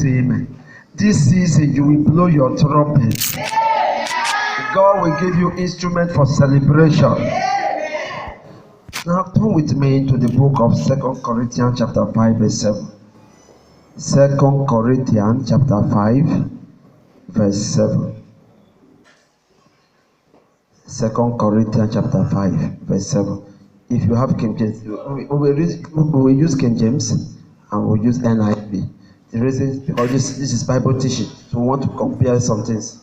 say amen. This season you will blow your trumpet. God will give you instrument for celebration. Now turn with me to the book of 2 Corinthians chapter 5 verse 7. 2 Corinthians chapter 5 verse 7. 2 Corinthians chapter 5 verse 7. If you have King James, we will use King James and we'll use NIV. The reason is because this is Bible teaching, so we want to compare some things.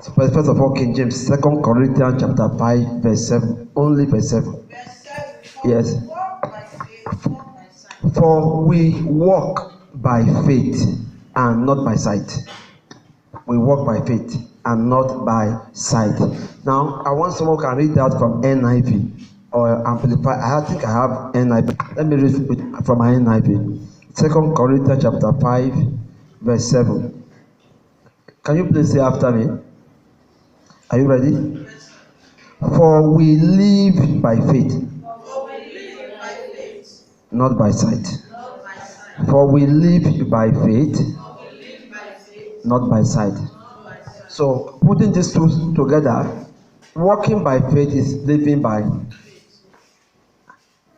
So first of all, King James, 2 Corinthians chapter 5 verse 7, only verse 7. Yes. For we walk by faith and not by sight. We walk by faith and not by sight. Now, I want someone who can read that from NIV or Amplify. I think I have NIV. Let me read from my NIV. 2 Corinthians chapter 5 verse 7. Can you please say after me? Are you ready? For we live by faith, not by sight. For we live by faith, not by sight. So putting these two together, walking by faith is living by.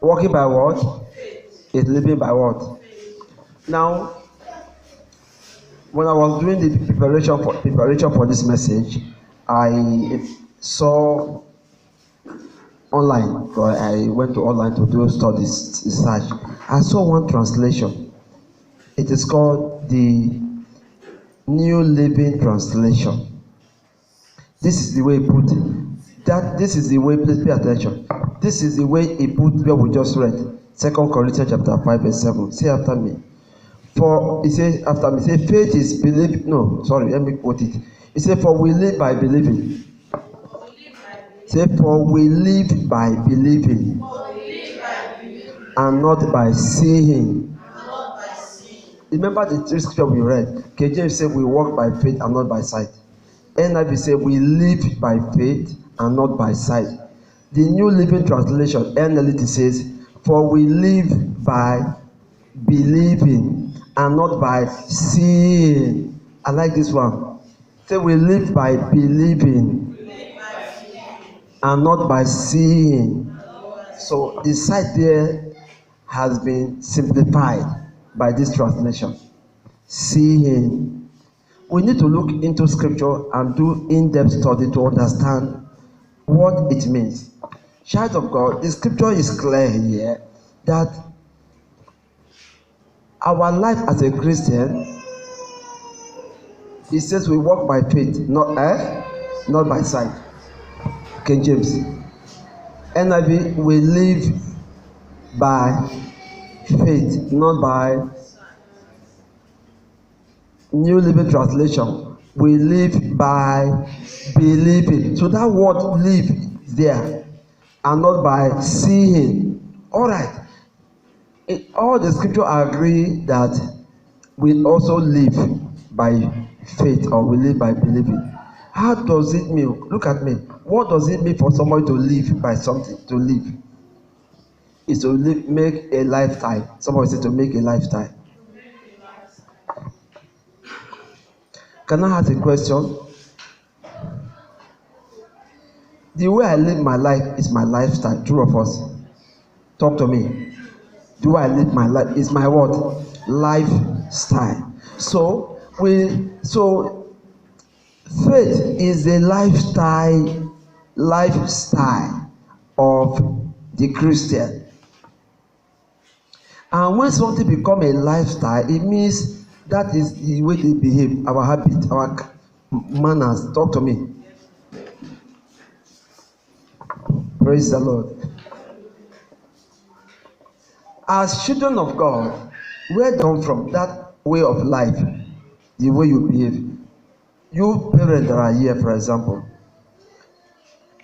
Walking by what? Is living by what? Now, when I was doing the preparation for this message, I saw online, or I went to online to do studies, research. I saw one translation. It is called the New Living Translation. This is the way he put it. This is the way, please pay attention. This is the way he put what we just read. 2 Corinthians chapter 5 verse 7. Say after me. For, he says after me, say faith is believing. No, sorry, let me quote it. He said, for we live by believing. Say, for we live by believing. And not by seeing. Remember the three scriptures we read. King James said we walk by faith and not by sight. NIV said we live by faith and not by sight. The New Living Translation, NLT says, for we live by believing and not by seeing. I like this one. Say we live by believing and not by seeing. So the sight there has been simplified by this translation. Seeing. We need to look into scripture and do in-depth study to understand what it means. Child of God, the scripture is clear here that our life as a Christian, it says we walk by faith, not by sight. King James. NIV, we live by faith, not by. New Living Translation, we live by believing. So that word live is there and not by seeing. All right. All the scripture agree that we also live by faith or we live by believing. How does it mean? Look at me. What does it mean for somebody to live by something? To live is to live, make a lifestyle. Somebody said to make a lifestyle. Can I ask a question? The way I live my life is my lifestyle. Two of us. Talk to me. The way I live my life is my what? Lifestyle. So faith is a lifestyle of the Christian. And when something becomes a lifestyle, it means that is the way they behave, our habit, our manners. Talk to me. Praise the Lord. As children of God, where they come from, that way of life, the way you behave. You parents that are here, for example,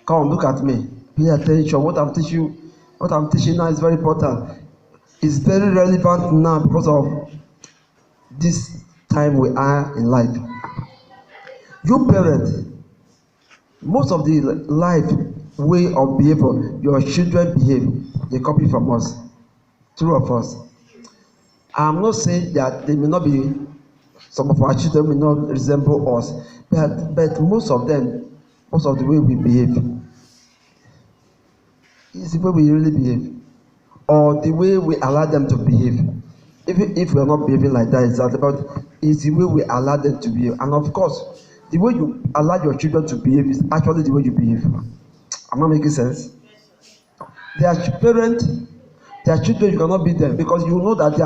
come look at me. Pay attention. What I'm teaching now is very important. It's very relevant now because of this time we are in life. You parents, most of the life way of behavior your children behave, they copy from us. True of us. I'm not saying that they may not be Some of our children may not resemble us, but most of them, most of the way we behave, is the way we really behave, or the way we allow them to behave. Even if we are not behaving like that, it's the way we allow them to behave. And of course, the way you allow your children to behave is actually the way you behave. Am I making sense? Their parents, their children, you cannot beat them because you know that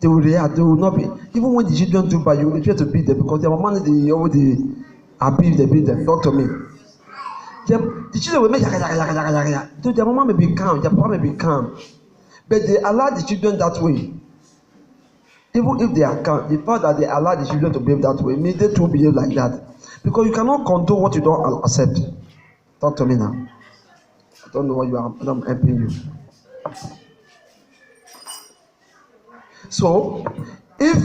they will react. They will not be. Even when the children do bad, you will try to beat them because their mama they always abuse, they beat them. Talk to me. The children will make yaka. So their mama may be calm, their papa may be calm, but they allow the children that way. Even if they are calm, the fact that they allow the children to behave that way means they too behave like that. Because you cannot control what you don't accept. Talk to me now. I don't know what you are. I'm helping you. So, if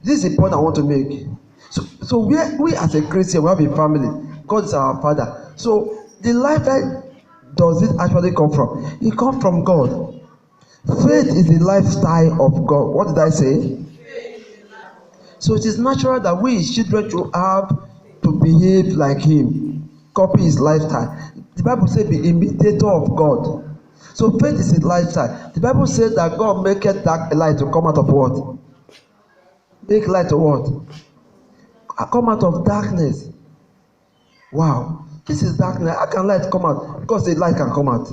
this is the point I want to make. So we as a Christian, we have a family. God is our Father. So the lifestyle does it actually come from? It comes from God. Faith is the lifestyle of God. What did I say? So it is natural that we his children should have to behave like him, copy his lifestyle. The Bible says be imitator of God. So faith is a lifestyle. The Bible says that God maketh dark light to come out of what? Make light to what? Come out of darkness. Wow, this is darkness. How can light come out? Because the light can come out.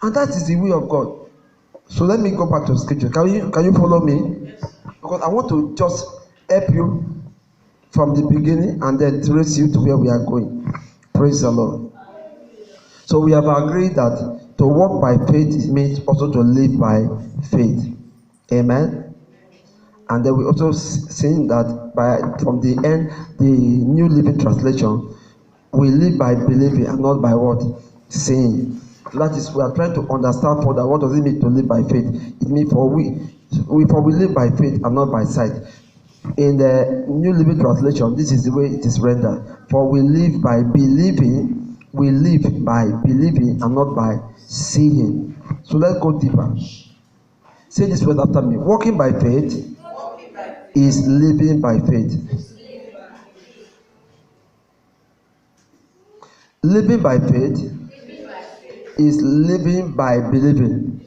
And that is the way of God. So let me go back to scripture. Can you follow me? Because I want to just help you from the beginning and then trace you to where we are going. Praise the Lord. So we have agreed that to walk by faith means also to live by faith. Amen. And then we also seen that from the end, the New Living Translation, we live by believing and not by what? Seeing. So that is, we are trying to understand further what does it mean to live by faith. It means we live by faith and not by sight. In the New Living Translation, this is the way it is rendered. For we live by believing, and not by seeing. So let's go deeper. Say this word after me. Walking by faith is living by faith. Living by faith is living by believing.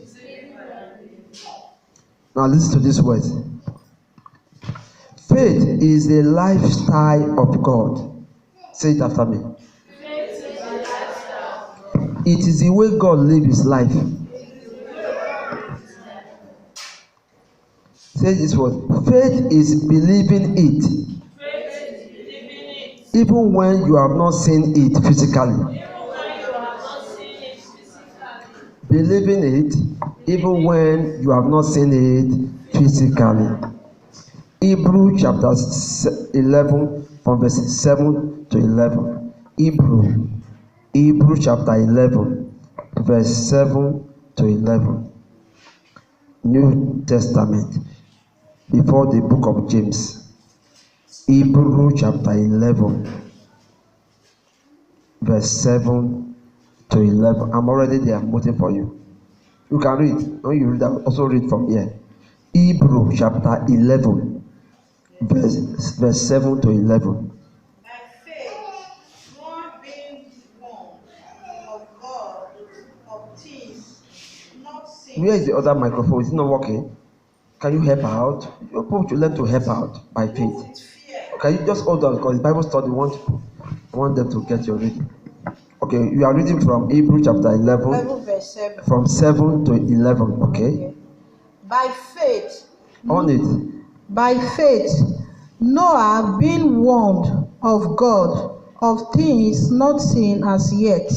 Now listen to this word. Faith is a lifestyle of God. Say it after me. It is the way God lives his life. Say this word. Faith is believing it. Even when you have not seen it physically. Believing it, even when you have not seen it physically. Hebrews chapter 11, from verse 7 to 11. Hebrews chapter 11, verse 7 to 11. New Testament, before the book of James. Hebrews chapter 11, verse 7 to 11. I'm already there. I'm waiting for you. You can read. When you read, I'll also read from here. Hebrews chapter 11, verse 7 to 11. By faith, one being born of God of things not seen. Where is the other microphone? Is it not working? Can you help out? You're supposed to learn to help out by faith. Can you just hold on, because the Bible study want them to get your reading. Okay, you are reading from Hebrews chapter 11 verse 7. From 7 to 11. Okay. By faith. On it. By faith, Noah, being warned of God of things not seen as yet,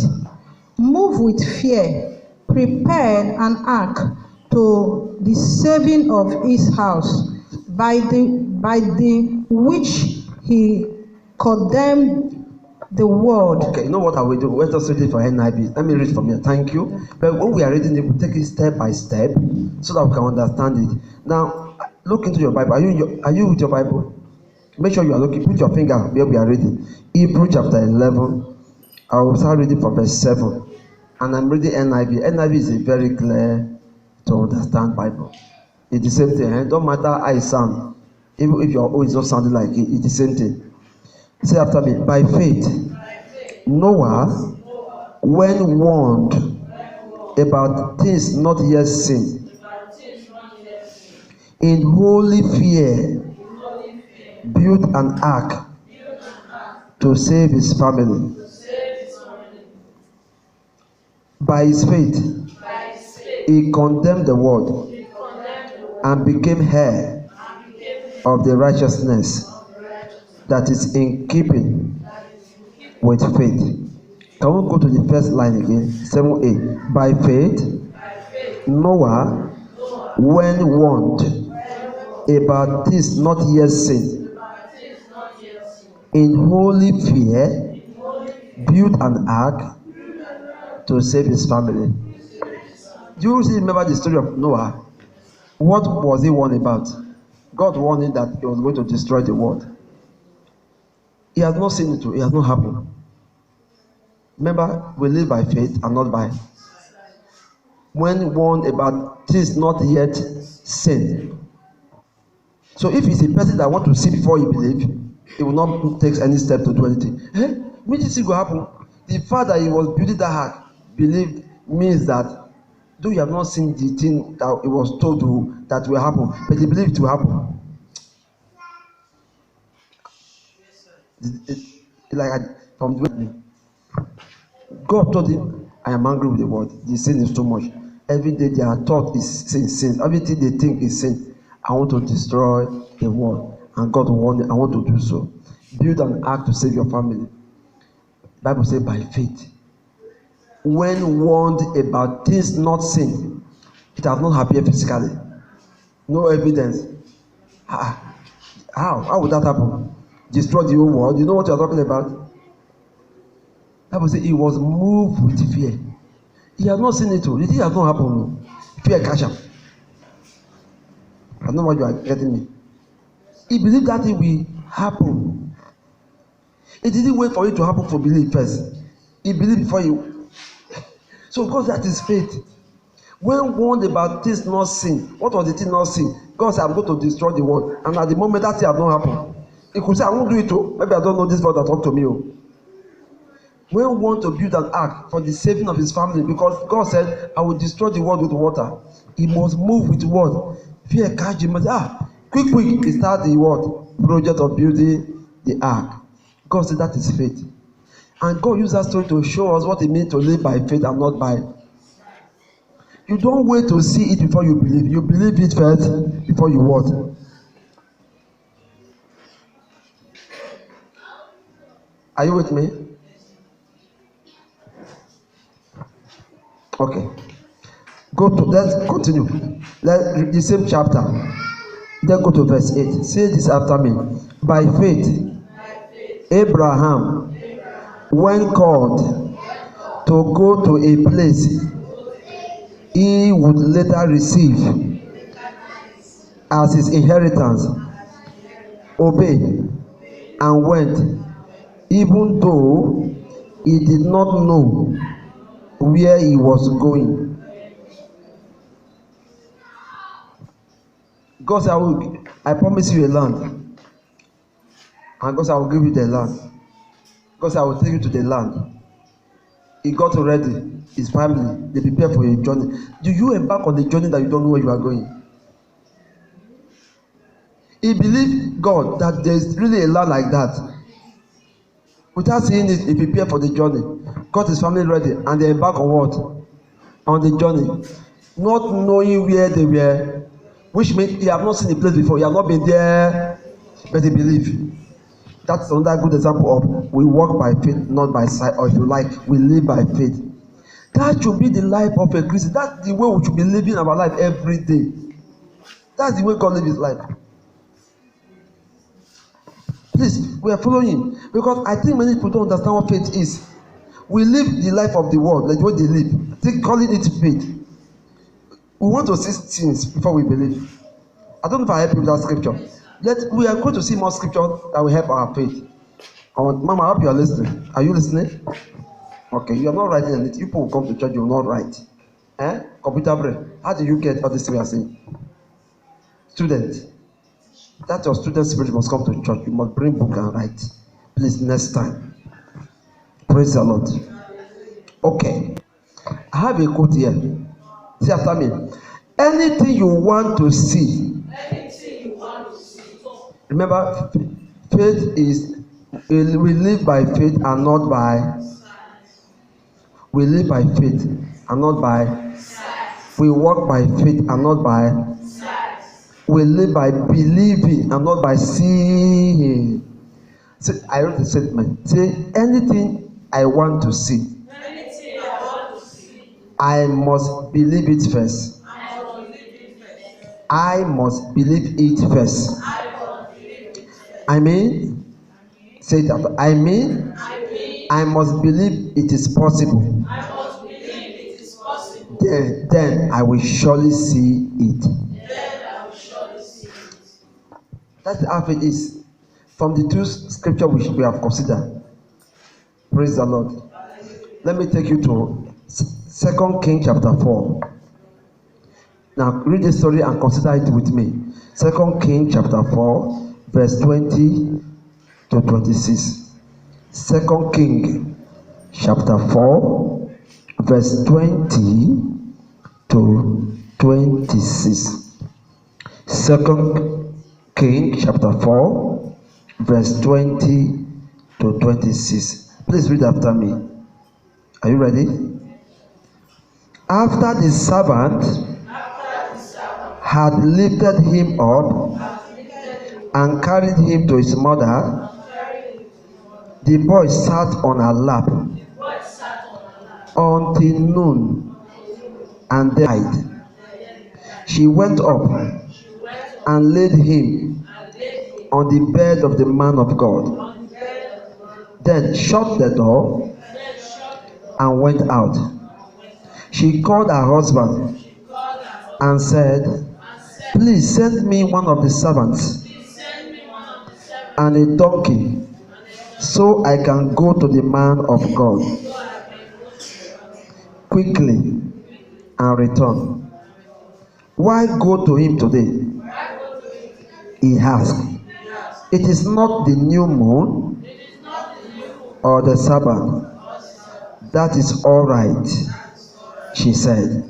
moved with fear, prepared an ark to the saving of his house, by the which he condemned the world. Okay, you know what I will do? Let us read it for NIV. Let me read from here. Thank you. But when we are reading it, we take it step by step so that we can understand it. Now, look into your Bible. Are you with your Bible? Make sure you are looking. Put your finger where we are reading. Hebrews chapter 11. I will start reading from verse 7. And I'm reading NIV. NIV is a very clear to understand Bible. It's the same thing. It don't matter how it sounds. Even if your own is not sounding like it, it's the same thing. Say after me. By faith, Noah, when warned about things not yet seen, in holy fear, built an ark to save his family. By his faith, he condemned the world and became heir of the righteousness that is in keeping with faith. Can we go to the first line again? 7a. By faith, Noah, when warned about things not yet seen, in holy fear, built an ark to save his family. Do you still remember the story of Noah? What was he warned about? God warned him that he was going to destroy the world. He has not seen it. It has not happened. Remember, we live by faith and not by. When warned about things not yet seen. So if he's a person that want to see before he believe, he will not take any step to do anything. Immediately it will happen. The fact that he was building that ark believed means that though you have not seen the thing that it was told to that will happen, but he believed it will happen. From the God told him, I am angry with the world. The sin is too much. Every day their thought is sin. Everything they think is sin. I want to destroy the world. And God warned him, I want to do so. Build an ark to save your family. The Bible says by faith. When warned about things not seen, it has not happened physically. No evidence. How would that happen? Destroy the whole world. You know what you are talking about? The Bible says he was moved with fear. He has not seen it. The thing has not happened. Fear catch him. I don't know what you are getting me. He believed that it will happen. He didn't wait for it to happen for belief first. He believed before you. So God, that is faith. When warned about things not seen, what was the thing not seen? God said, I'm going to destroy the world. And at the moment that thing has not happened, he could say, I won't do it too. Maybe I don't know this God that talked to me. When warned to build an ark for the saving of his family, because God said, I will destroy the world with water. He must move with what? Fear catch him. Quick, he start the what? Project of building the ark. God said that is faith. And God used that story to show us what it means to live by faith and not by. You don't wait to see it before you believe. You believe it first before you what? Are you with me? Okay. Let's continue. Let's read the same chapter. Then go to verse 8. Say this after me. By faith, Abraham, when called to go to a place he would later receive as his inheritance, obeyed and went, even though he did not know where he was going. God said, I promise you a land. And God said, I will give you the land. God said, I will take you to the land. He got ready. His family, they prepare for a journey. Do you embark on the journey that you don't know where you are going? He believed God that there is really a land like that. Without seeing it, he prepared for the journey. Got his family ready, and they embark on what? On the journey. Not knowing where they were, which means he have not seen the place before. He have not been there, but he believed. That's another good example of we walk by faith, not by sight, or if you like, we live by faith. That should be the life of a Christian. That's the way we should be living our life every day. That's the way God lives his life. Please, we are following, because I think many people don't understand what faith is. We live the life of the world, like what they live. They calling it faith. We want to see things before we believe. I don't know if I help you with that scripture. We are going to see more scripture that will help our faith. Mama, I hope you are listening. Are you listening? Okay, you are not writing anything. People will come to church, you will not write. Computer brain. How do you get all this we are saying? Student. That your student spirit must come to church. You must bring book and write. Please, next time. Praise the Lord. Okay. I have a quote here. See after me. Anything you want to see. Remember, faith is, we live by faith and not by. We live by faith and not by. We walk by faith and not by. We live by believing and not by seeing. See, I wrote a statement. Say, anything I want to see, I must believe it first. I must believe it first. I mean, say it after. I mean, I must believe it is possible. Then I will surely see it. That's how it is. From the two scriptures which we have considered. Praise the Lord. Let me take you to 2 Kings chapter 4. Now read the story and consider it with me. 2 Kings chapter 4, verse 20 to 26. 2 Kings chapter 4, verse 20 to 26. 2 Kings chapter 4, verse 20 to 26. Please read after me. Are you ready? After the servant had lifted him up and carried him to his mother, the boy sat on her lap until noon and died. She went up and laid him on the bed of the man of God, then shut the door and went out. She called her husband and said, "Please send me one of the servants and a donkey, so I can go to the man of God quickly and return." "Why go to him today?" he asked. "It is not the new moon or the Sabbath." "That is all right," she said.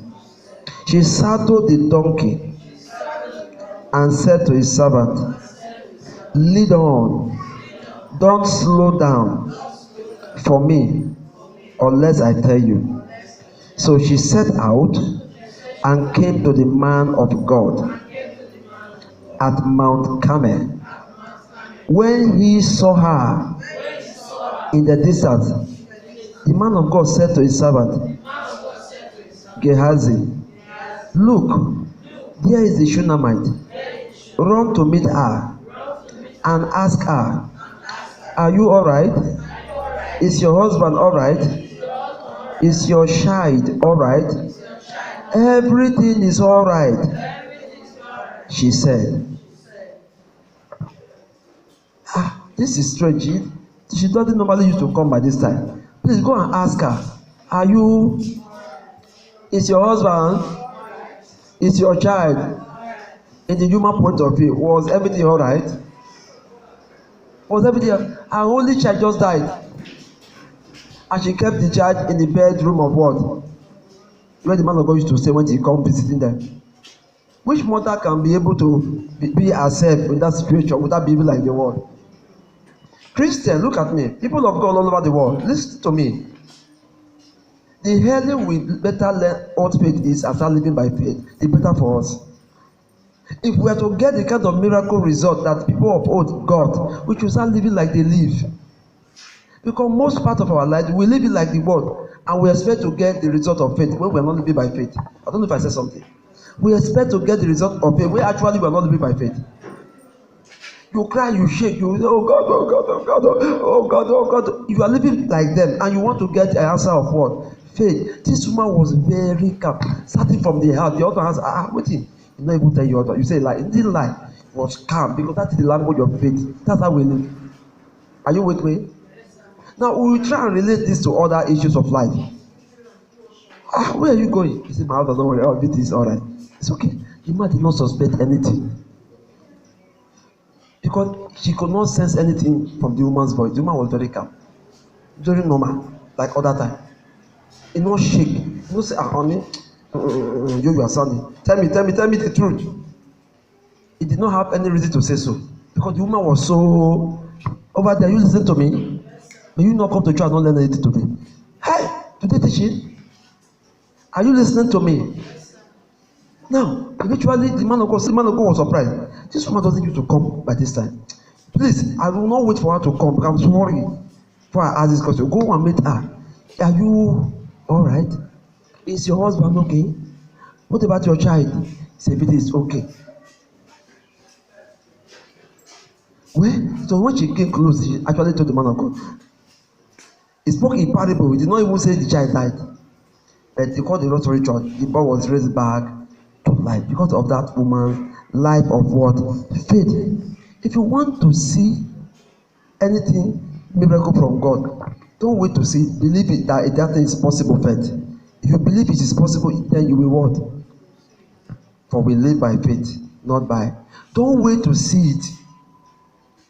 She saddled the donkey and said to his servant, "Lead on, don't slow down for me unless I tell you." So she set out and came to the man of God at Mount Carmel. When he saw her in the distance, the man of God said to his servant Gehazi, "Look, there is the Shunammite. Run to meet her and ask her, 'Are you all right? Is your husband all right? Is your child all right?' 'Everything is all right,' she said." This is strange. She doesn't normally used to come by this time. Please go and ask her, is your husband, is your child, in the human point of view, was everything all right? Was everything? Her only child just died, and she kept the child in the bedroom of what? Where the man of God used to stay when he come visiting them. Which mother can be able to be herself in that situation without being like the world? Christian, look at me. People of God all over the world, listen to me. The earlier we better learn what faith is and start living by faith, the better for us. If we are to get the kind of miracle result that people of old got, we should start living like they live. Because most part of our life, we live it like the world, and we expect to get the result of faith when we are not living by faith. I don't know if I said something. We expect to get the result of faith when actually we are not living by faith. You cry, you shake, you say, "Oh God, oh God, oh God, oh God, oh God." You are living like them, and you want to get an answer of what? Faith. This woman was very calm, starting from the heart. The other has, waiting. You not even tell your other. You say lie. It didn't lie. It was calm because that is the language of faith. That's how we live. Are you with me? Now we will try and relate this to other issues of life. Where are you going? You say, "My husband, don't worry. Oh, this is all right." It's okay. The man did not suspect anything. because she could not sense anything from the woman's voice. The woman was very calm, very normal, like other time. It no shake. You no say, honey, you are sounding. Tell me the truth. He did not have any reason to say so because the woman was so over there. You listen to me. May you not come to church and not learn anything today. Hey, today teaching. Are you listening to me? Now, eventually, the man of God was surprised. This woman doesn't need to come by this time. Please, I will not wait for her to come because I'm sorry. Before I ask this question, go and meet her. Are you all right? Is your husband okay? What about your child? He said, everything is okay. Well, so when she came close, she actually told the man of God. He spoke in parable. He did not even say the child died. But they called the Rosary Church. The boy was raised back to life because of that woman's life of what? Faith. If you want to see anything miracle from God, don't wait to see. Believe it that thing is possible first. If you believe it is possible, then you will what? For we live by faith, not by. Don't wait to see it.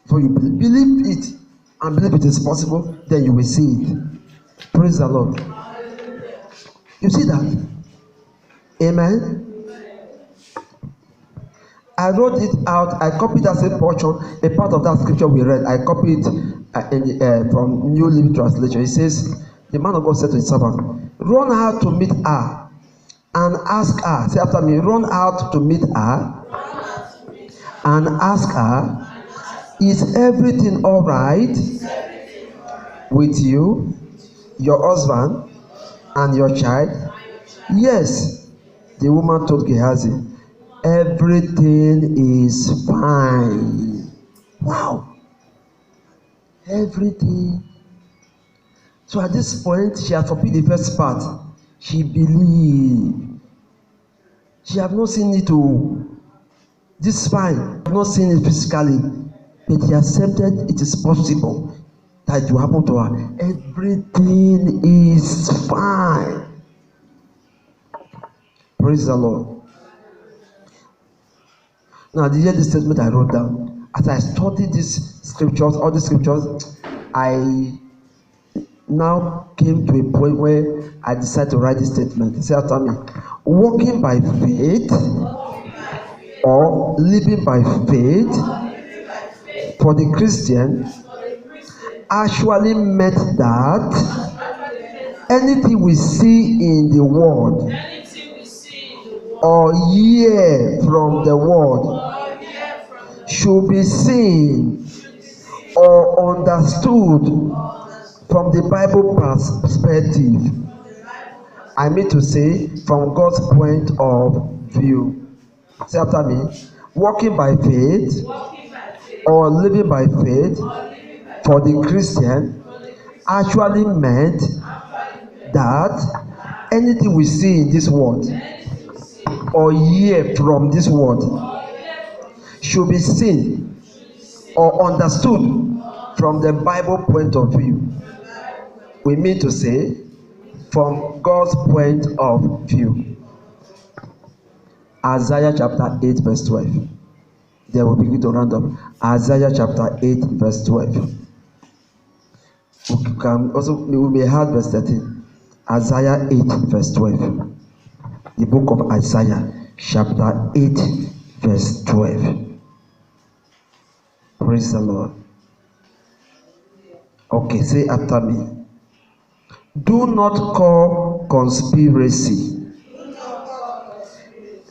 For you believe it and believe it is possible, then you will see it. Praise the Lord. You see that? Amen. I wrote it out. I copied that same portion, a part of that scripture we read. I copied from New Living Translation. It says, the man of God said to his servant, run out to meet her and ask her. Say after me, run out to meet her and ask her, is everything all right with you, your husband, and your child? Yes, the woman told Gehazi, everything is fine. Wow. Everything. So at this point, she had fulfilled the first part. She believed. She had not seen it to this fine. She had not seen it physically. But she accepted it is possible that it will happen to her. Everything is fine. Praise the Lord. Now, did you hear the statement I wrote down? As I studied these scriptures, all the scriptures, I now came to a point where I decided to write this statement. Say after me, walking by faith or living by faith for the Christian actually meant that anything we see in the world or hear from the world should be seen or understood from the Bible perspective. I mean to say, from God's point of view. Say after me, walking by faith or living by faith for the Christian actually meant that anything we see in this world or hear from this world should be seen or understood from the Bible point of view. We mean to say, from God's point of view. Isaiah chapter 8 verse 12. Then we'll begin to round up. Isaiah chapter 8 verse 12. We may have verse 13. Isaiah 8 verse 12. The book of Isaiah chapter 8 verse 12. Praise the Lord. Okay, say after me. Do not call conspiracy.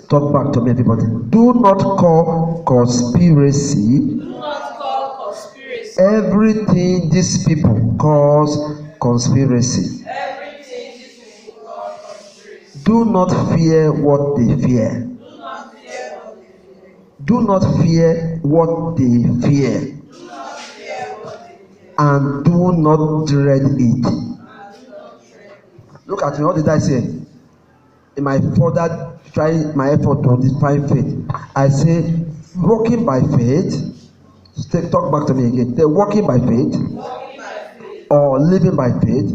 Talk back to me, everybody. Do not call conspiracy. Everything these people cause conspiracy. Do not fear what they fear. Do not fear what they fear. And do not dread it. Look at me, what did I say? In my further trying my effort to define faith, I say, walking by faith. Talk back to me again. They're walking by faith or living by faith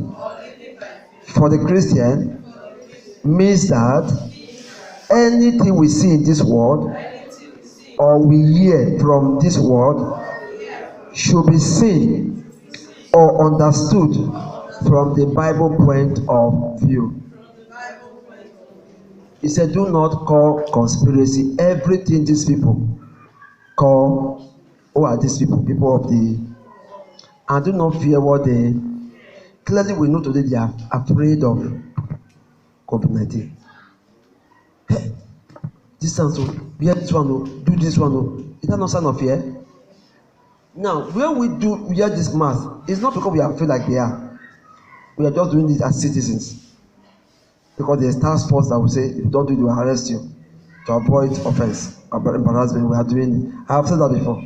for the Christian means that anything we see in this world or we hear from this word should be seen or understood from the Bible point of view. He said, do not call conspiracy everything these people call, who are these people? People of the, and do not fear what they, clearly we know today they are afraid of COVID-19. Hey, this sounds so, wear this one, do this one. Is that not sign of fear? Now, when we wear this mask, it's not because we are feel like they are. We are just doing this as citizens. Because there's task force that will say, if you don't do it, we will arrest you. To avoid offense, avoid embarrassment, we are doing it. I have said that before.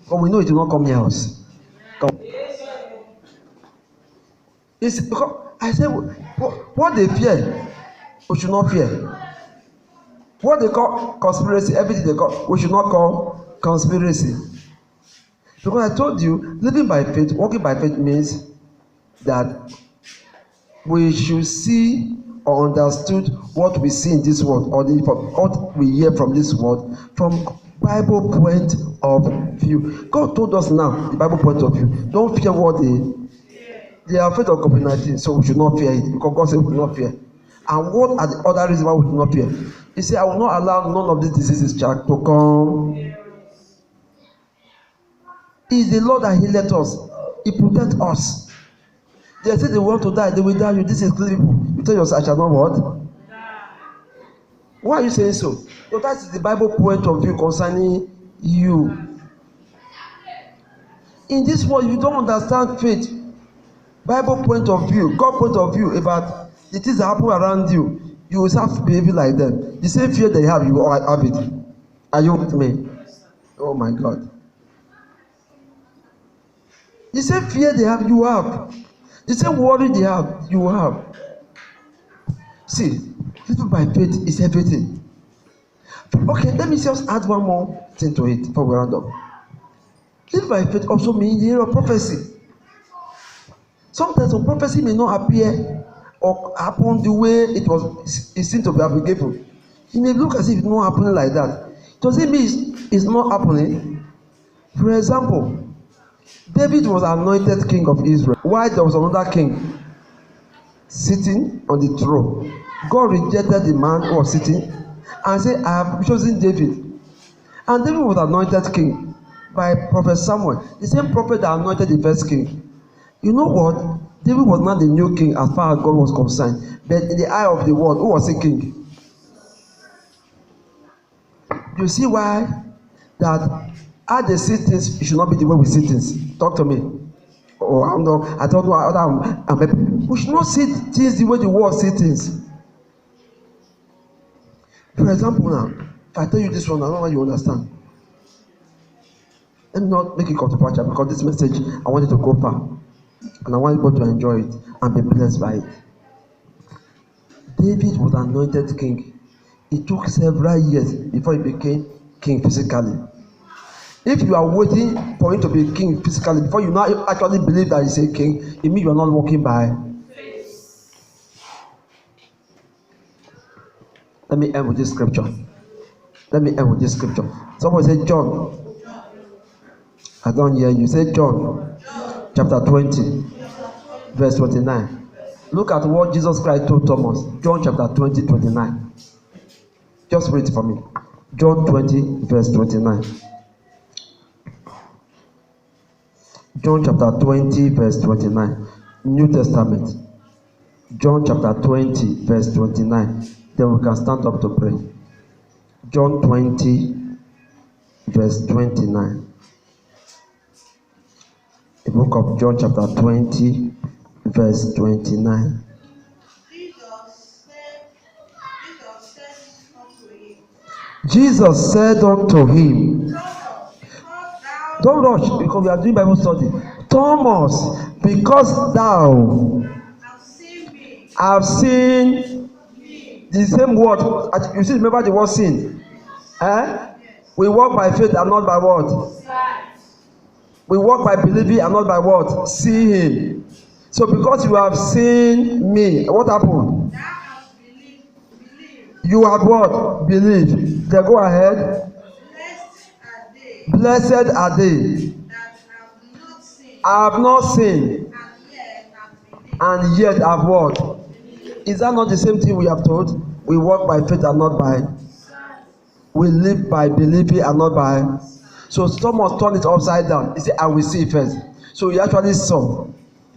But we know it will not come near us. Come. It's because I said, what they fear, we should not fear. What they call conspiracy, everything they call, we should not call conspiracy. Because I told you, living by faith, walking by faith means that we should see or understood what we see in this world, or what we hear from this world, from Bible point of view. God told us now, the Bible point of view, don't fear what they are afraid of COVID-19, so we should not fear it, because God said we will not fear. And what are the other reasons why we should not fear? He said, I will not allow none of these diseases to come. He is the Lord that healeth us. He protects us. They say they want to die, they will die you. This is clear people. You tell yourself, I shall not what? Why are you saying so? So that is the Bible point of view concerning you. In this world, you don't understand faith. Bible point of view, God point of view about the things that happen around you. You will start behaving like them. The same fear they have, you will have it. Are you with me? Oh my God. The same fear they have, you have. The same worry they have, you have. See, living by faith is everything. Okay, let me just add one more thing to it before we round up. Living by faith also means the area of prophecy. Sometimes some prophecy may not appear or happen the way it seemed to be applicable. It may look as if it's not happening like that. Does it mean it's not happening? For example, David was anointed king of Israel. While there was another king sitting on the throne, God rejected the man who was sitting and said, I have chosen David. And David was anointed king by Prophet Samuel, the same prophet that anointed the first king. You know what? David was not the new king as far as God was concerned. But in the eye of the world, who was a king? You see why? That how they see things, it should not be the way we see things. Talk to me. Oh, I don't know. We should not see things the way the world see things. For example, now, if I tell you this one, I don't know how you understand. Let me not make it controversial because this message, I want it to go far. And I want people to enjoy it and be blessed by it. David was anointed king. It took several years before he became king physically. If you are waiting for him to be king physically before you now actually believe that he's a king, it means you are not walking by faith. Let me end with this scripture. Someone said John. I don't hear you. Say John. Chapter 20, verse 29. Look at what Jesus Christ told Thomas. John chapter 20, 29. Just read it for me. John 20, verse 29. John chapter 20, verse 29. New Testament. John chapter 20, verse 29. Then we can stand up to pray. John 20, verse 29. The book of John chapter 20, verse 29. Jesus said unto him, don't rush because we are doing Bible study. Thomas, because thou have seen the same word. You see, remember the word sin. We walk by faith and not by what? We walk by believing and not by what? See him. So because you have seen me, what happened? You have what? Believed. Then go ahead. Blessed are they have not seen, and yet have what? Is that not the same thing we have told? We walk by faith and not by. We live by believing and not by. So someone turn it upside down. He said, I will see first. So he actually saw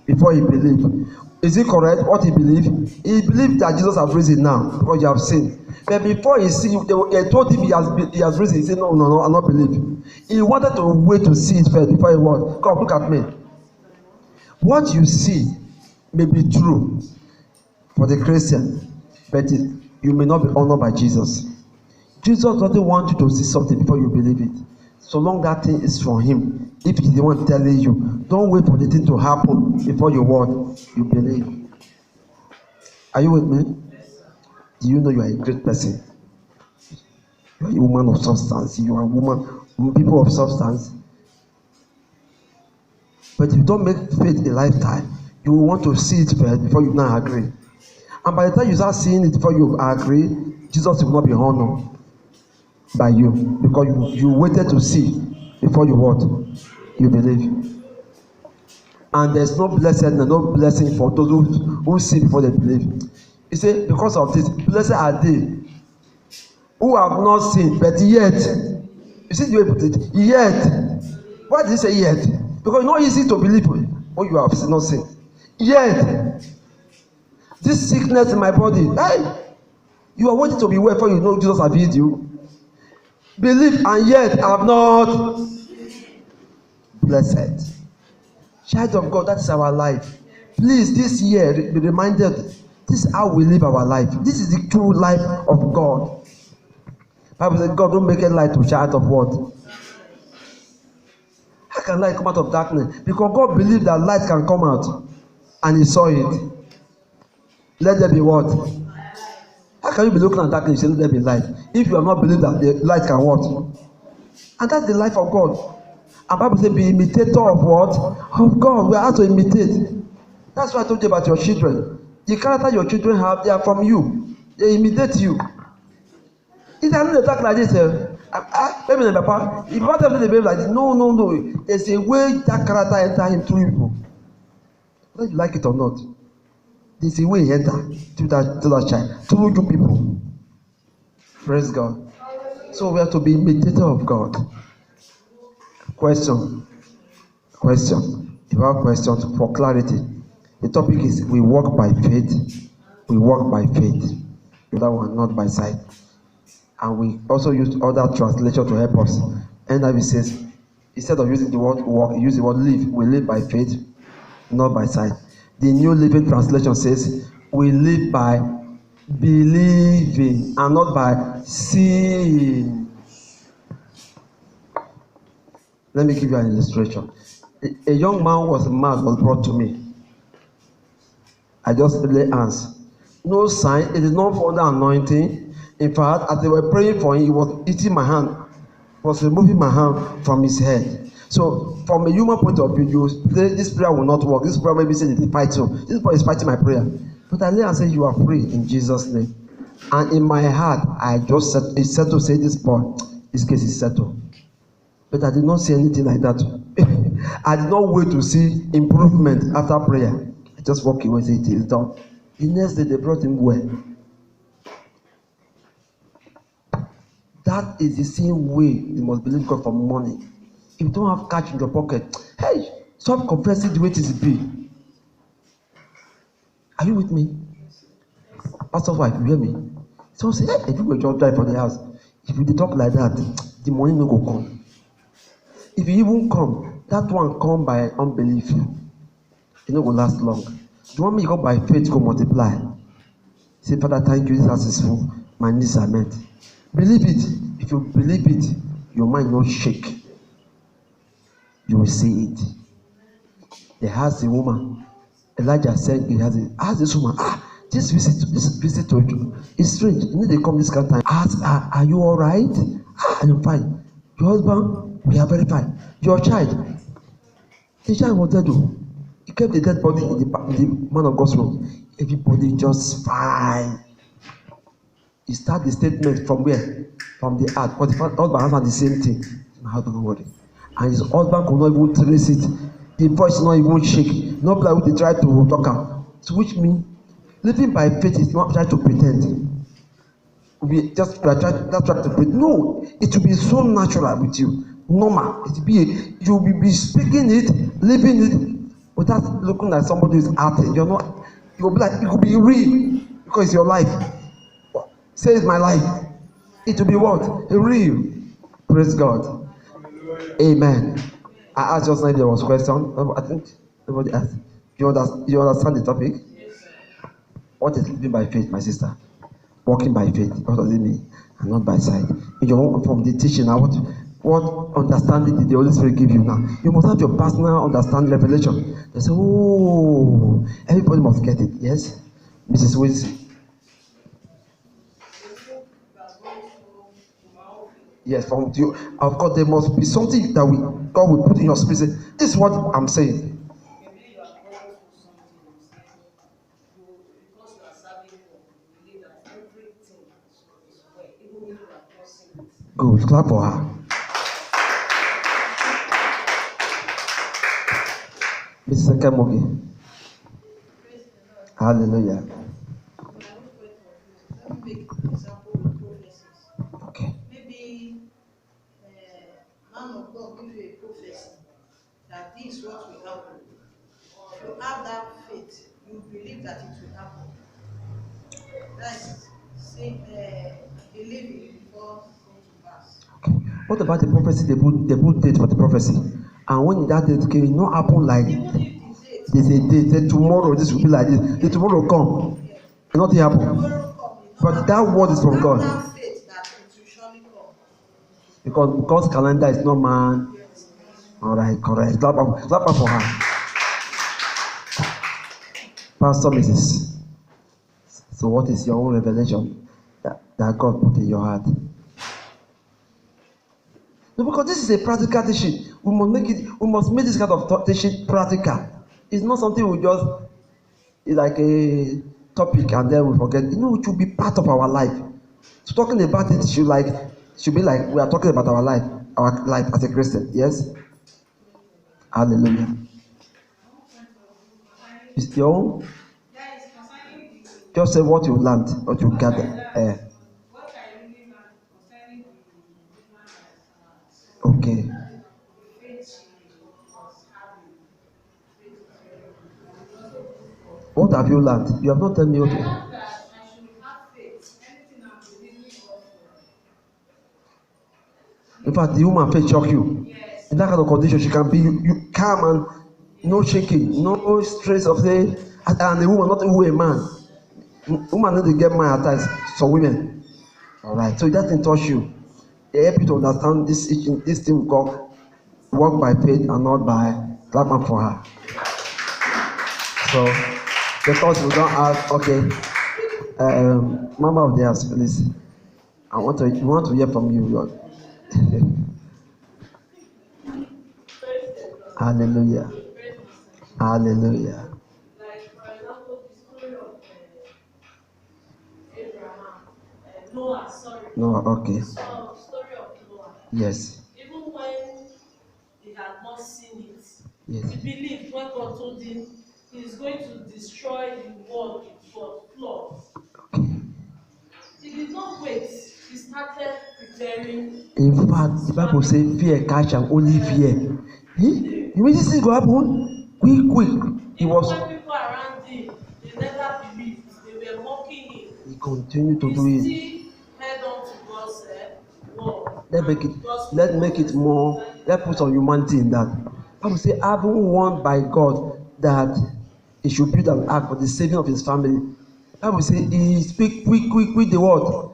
before he believed. Is it correct what he believed? He believed that Jesus has risen now because you have seen. But before he see, they told him he has risen. He said, no, I not believe. He wanted to wait to see it first before he was. Come, look at me. What you see may be true for the Christian, but you may not be honored by Jesus. Jesus doesn't want you to see something before you believe it. So long that thing is from him. If he's the one telling you, don't wait for the thing to happen before you believe. Are you with me? Do you know you are a great person? You are a woman of substance. You are a woman, people of substance. But if you don't make faith a lifetime, you will want to see it first before you now agree. And by the time you start seeing it before you agree, Jesus will not be honored by you because you waited to see before you what? You believe. And there's no blessedness, no blessing for those who see before they believe. He said, because of this, blessed are they who have not seen, but yet. You see the way he put it? Yet. Why did he say yet? Because it's not easy to believe what you have not seen. Yet. This sickness in my body, hey, you are waiting to be well before you know Jesus has healed you. Believe and yet have not. Blessed. Child of God, that is our life. Please, this year, be reminded, this is how we live our life. This is the true life of God. Bible says, God don't make a light to shine out of what? How can light come out of darkness? Because God believed that light can come out. And he saw it. Let there be what? How can you be looking at darkness and say, let there be light? If you have not believed that the light can what? And that's the life of God. And Bible says, be imitator of what? Of God. We are asked to imitate. That's why I told you about your children. The character your children have, they are from you. They imitate you. If I don't talk like this, maybe the papa, if you want them to behave like this, no. There's a way that character enter him through people. Whether you like it or not. There's a way he enter to that child, through you people. Praise God. So we have to be imitator of God. Question. If you have questions for clarity, the topic is we walk by faith. We walk by faith. That one, not by sight. And we also used other translation to help us. NIV says, instead of using the word walk, use the word live. We live by faith, not by sight. The New Living Translation says, we live by believing and not by seeing. Let me give you an illustration. A young man was brought to me. I just lay hands. No sign. It is not for the anointing. In fact, as they were praying for him, he was eating my hand, was removing my hand from his head. So, from a human point of view, you say this prayer will not work. This prayer maybe says it fights you. This prayer is fighting my prayer. But I lay and say, you are free in Jesus' name. And in my heart, I just said, it's settled to say this boy, this case is settled. But I did not say anything like that. I did not wait to see improvement after prayer. I just walk away and say, it is done. The next day, they brought him well. That is the same way you must believe God for money. If you don't have cash in your pocket, hey, stop confessing the way it is be. Are you with me? Pastor's wife, you hear me? Someone say, hey, if you go just drive for the house, if you talk like that, the money no go come. If you even come, that one come by unbelief. It no go last long. The one me go by faith go multiply. Say, Father, thank you, this house is full. My needs are met. Believe it. If you believe it, your mind not shake. You will see it. There has a woman. Elijah said he has this woman. This visit to you. It's strange. You need to come this kind of time. Ask, are you all right? I'm fine. Your husband, we are very fine. Your child, the child was dead. He kept the dead body in the man of God's room. Everybody just fine. He start the statement from where? From the heart. But the husband has the same thing. My husband don't worry. And his husband could not even trace it. The voice not even shake. Not like they try to talk am. So which means living by faith is not trying to pretend. We just try to pretend. No, it will be so natural with you. Normal. It will be you will be speaking it, living it, without looking like somebody who is acting. You're not. You'll be like it could be real because it's your life. Say it's my life. It will be what? Real. Praise God. Amen. I asked just now if there was a question. I think nobody asked. You understand the topic? What is living by faith, my sister? Walking by faith. What does it mean? And not by sight. In your own, from the teaching now, what understanding did the Holy Spirit give you now? You must have your personal understanding, revelation. They say, oh, everybody must get it. Yes? Mrs. Wilson. Yes, from you. Of course, there must be something that God will put in your spirit. This is what I'm saying. Good. Clap for her. Mrs. Kemogi. Hallelujah. Okay. Maybe man of God give you a prophecy that this is what will happen. You have that faith, you believe that it will happen. That's believing before going to pass. Okay. What about the prophecy? They put date for the prophecy, and when that date came, it not happen like there's a date. Say tomorrow this will be like this. The tomorrow come, nothing happen. But that word is from God. That faith that it will surely come. Because God's calendar is not man. All right, correct. Clap up for her. Pastor Mrs. So what is your own revelation that God put in your heart? No, because this is a practical teaching. We must make this kind of teaching practical. It's not something we just, it's like a topic and then we forget. You know, it should be part of our life. So talking about it should be like we are talking about our life as a Christian. Yes? Hallelujah. Is your own? Just say what you learned, what you gather. Okay. What have you learned? You have not told me what. In fact, the woman faith shock you. In that kind of condition, she can be you calm and no shaking, no stress of saying, and the woman not even a man. Woman need to get mad at times. Some women. All right. So that thing touch you. They help you to understand this thing called walk by faith and not by clapping for her. So because we don't have okay, Mama of the house, please. We want to hear from you, Lord. Hallelujah. Hallelujah. Like for example, the story of Abraham, Noah. Sorry. Noah. Okay. So story of Noah. Yes. Even when he had not seen it, Yes. he believed when God told him he's going to destroy the world with flood. Okay. He did not wait. He started preparing. In fact, the Bible says fear catch and only fear. You mean this is going to happen? Quick. He was. When people around him, they never believed. They were mocking him. He continued to do it. He still held on to God's word. Let's make it more. Let's put some humanity in that. Bible say, having warned by God that he should build an ark for the saving of his family. Bible say he speak quick the word.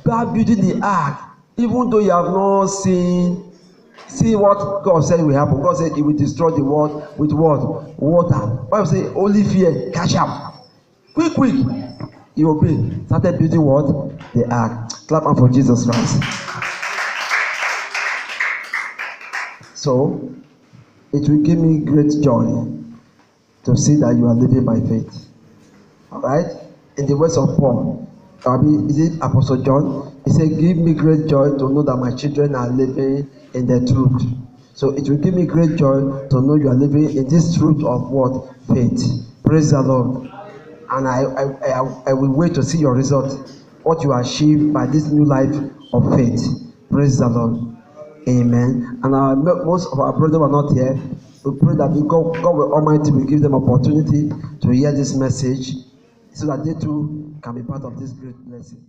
By building the ark, even though you have not seen what God said will happen. God said he will destroy the world with what? Water. Bible say only fear catch up. Quick. He obeyed. Started building what? The ark. Clap hand for Jesus Christ. So it will give me great joy to see that you are living by faith. All right? In the words of Paul, is it Apostle John? He said, give me great joy to know that my children are living in the truth. So it will give me great joy to know you are living in this truth of what? Faith. Praise the Lord. And I will wait to see your result, what you achieve by this new life of faith. Praise the Lord. Amen. And most of our brothers are not here. We pray that God Almighty will give them opportunity to hear this message so that they too can be part of this great blessing.